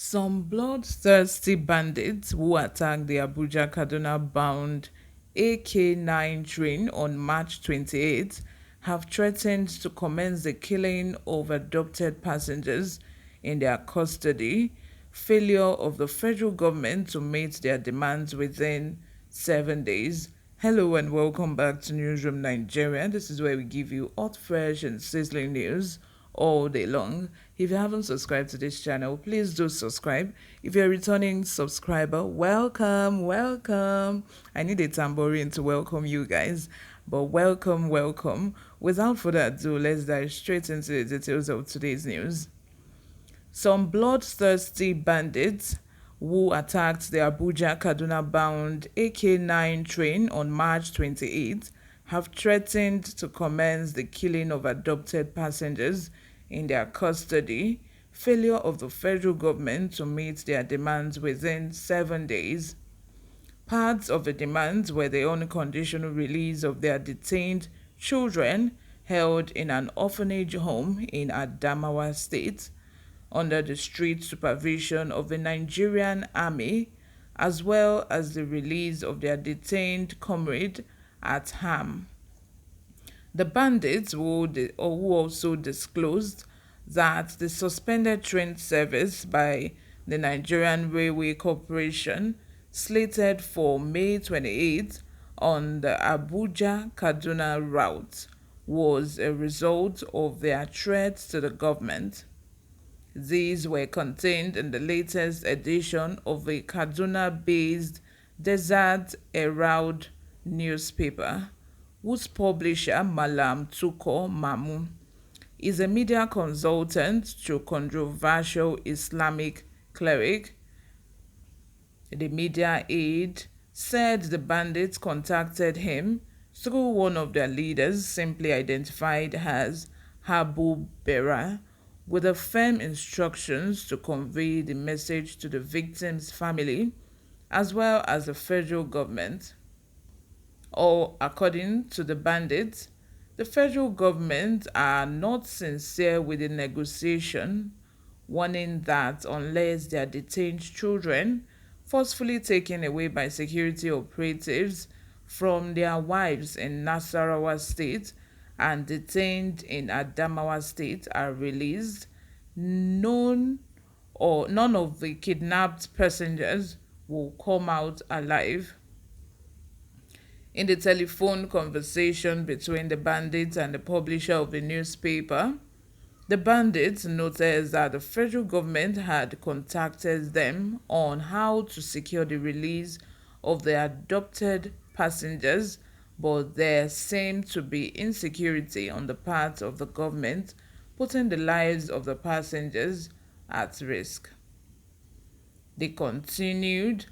Some bloodthirsty bandits who attacked the Abuja Kaduna bound AK-9 train on March 28 have threatened to commence the killing of adopted passengers in their custody, failure of the federal government to meet their demands within 7 days. Hello and welcome back to Newsroom Nigeria. This is where we give you hot, fresh, and sizzling news all day long. If you haven't subscribed to this channel, please do subscribe. If you're a returning subscriber, welcome, welcome. I need a tambourine to welcome you guys, but welcome, welcome. Without further ado, let's dive straight into the details of today's news. Some bloodthirsty bandits who attacked the Abuja Kaduna bound AK-9 train on March 28 have threatened to commence the killing of adopted passengers in their custody, failure of the federal government to meet their demands within 7 days. Parts of the demands were the unconditional release of their detained children held in an orphanage home in Adamawa State under the strict supervision of the Nigerian army, as well as the release of their detained comrade at Ham. The bandits who also disclosed that the suspended train service by the Nigerian Railway Corporation, slated for May 28 on the Abuja-Kaduna route, was a result of their threats to the government. These were contained in the latest edition of a Kaduna-based Desert Herald newspaper, whose publisher, Malam Tuko Mamu, is a media consultant to controversial Islamic cleric. The media aide said the bandits contacted him through one of their leaders, simply identified as Habu Bera, with the firm instructions to convey the message to the victim's family as well as the federal government. Or, according to the bandits, the federal government are not sincere with the negotiation, warning that unless their detained children, forcefully taken away by security operatives from their wives in Nasarawa State and detained in Adamawa State, are released, none of the kidnapped passengers will come out alive. In the telephone conversation between the bandits and the publisher of the newspaper, the bandits noted that the federal government had contacted them on how to secure the release of the adopted passengers, but there seemed to be insecurity on the part of the government, putting the lives of the passengers at risk. They continued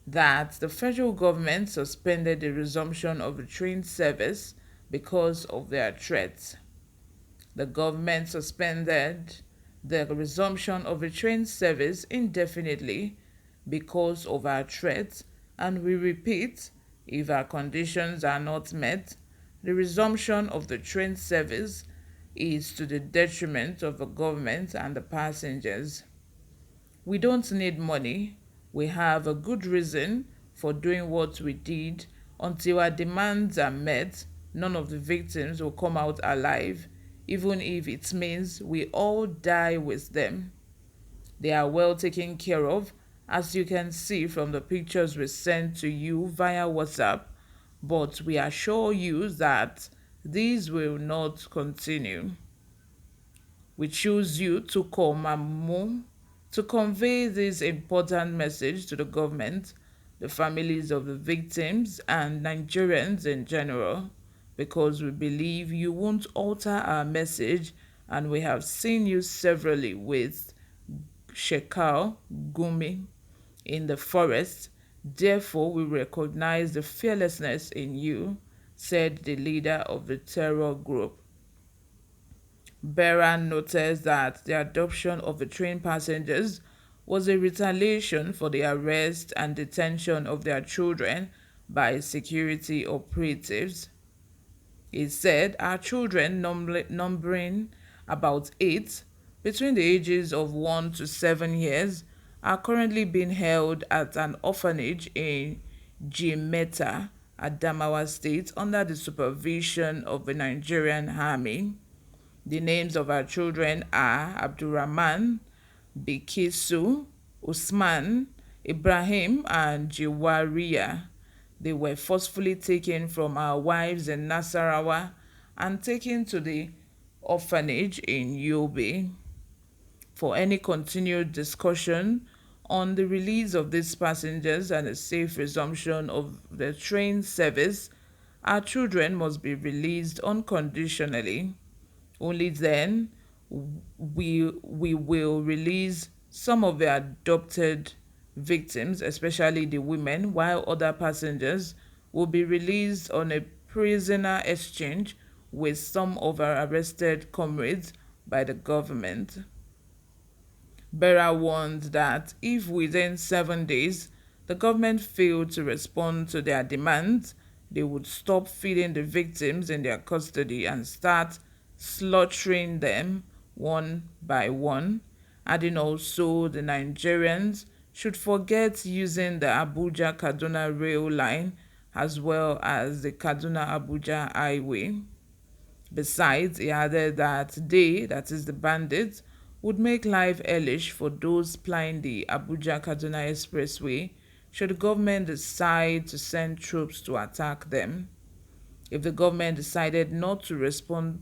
that the federal government suspended the resumption of the train service because of their threats. The government suspended the resumption of the train service indefinitely because of our threats, and we repeat, if our conditions are not met, the resumption of the train service is to the detriment of the government and the passengers. We don't need money. We have a good reason for doing what we did. Until our demands are met, none of the victims will come out alive, even if it means we all die with them. They are well taken care of, as you can see from the pictures we sent to you via WhatsApp, but we assure you that these will not continue. We choose you to call Mamu to convey this important message to the government, the families of the victims, and Nigerians in general, because we believe you won't alter our message, and we have seen you severally with Shekau Gumi in the forest. Therefore, we recognize the fearlessness in you, said the leader of the terror group. Beran noticed that the adoption of the train passengers was a retaliation for the arrest and detention of their children by security operatives. He said, our children, numbering about 8, between the ages of 1 to 7 years, are currently being held at an orphanage in Jimeta, Adamawa State, under the supervision of the Nigerian Army. The names of our children are Abdurrahman, Bikisu, Usman, Ibrahim, and Jiwaria. They were forcefully taken from our wives in Nasarawa and taken to the orphanage in Yobe. For any continued discussion on the release of these passengers and a safe resumption of the train service, our children must be released unconditionally. Only then we will release some of the adopted victims, especially the women, while other passengers will be released on a prisoner exchange with some of our arrested comrades by the government. Bera warned that if within 7 days the government failed to respond to their demands, they would stop feeding the victims in their custody and start slaughtering them one by one, adding also the Nigerians should forget using the Abuja Kaduna rail line as well as the Kaduna Abuja highway. Besides, he added that they, that is the bandits, would make life hellish for those plying the Abuja Kaduna Expressway should the government decide to send troops to attack them. If the government decided not to respond,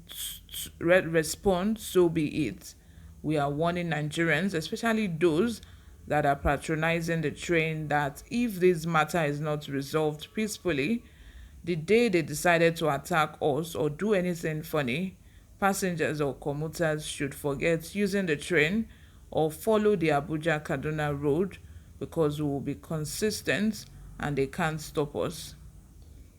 so be it. We are warning Nigerians, especially those that are patronizing the train, that if this matter is not resolved peacefully, the day they decided to attack us or do anything funny, passengers or commuters should forget using the train or follow the Abuja Kaduna road, because we will be consistent and they can't stop us.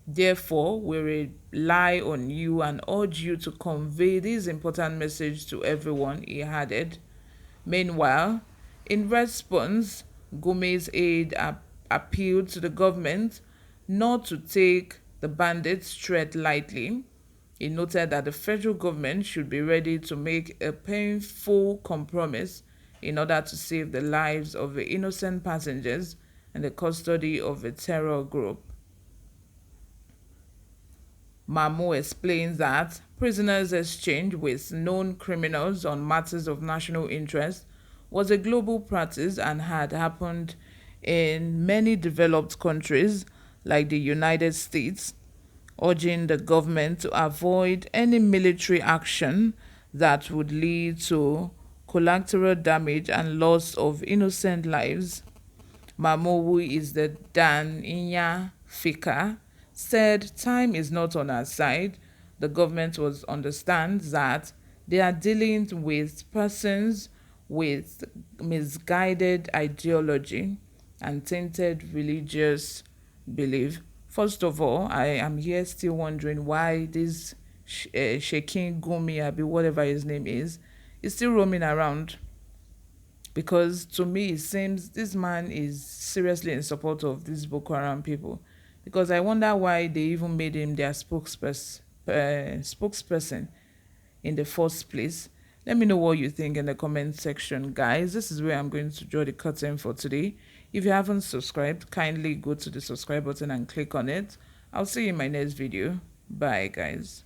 Therefore, we rely on you and urge you to convey this important message to everyone, he added. Meanwhile, in response, Gume's aide appealed to the government not to take the bandits' threat lightly. He noted that the federal government should be ready to make a painful compromise in order to save the lives of the innocent passengers in the custody of a terror group. Mamo explains that prisoners' exchange with known criminals on matters of national interest was a global practice and had happened in many developed countries like the United States, urging the government to avoid any military action that would lead to collateral damage and loss of innocent lives. Mamowu is the Dan Inya Fika, said time is not on our side. The government must understand that they are dealing with persons with misguided ideology and tainted religious belief. First of all, I am here still wondering why this Shekin Gumi, Abi, whatever his name is still roaming around. Because to me, it seems this man is seriously in support of these Boko Haram people. Because I wonder why they even made him their spokesperson in the first place. Let me know what you think in the comment section, guys. This is where I'm going to draw the curtain for today. If you haven't subscribed, kindly go to the subscribe button and click on it. I'll see you in my next video. Bye, guys.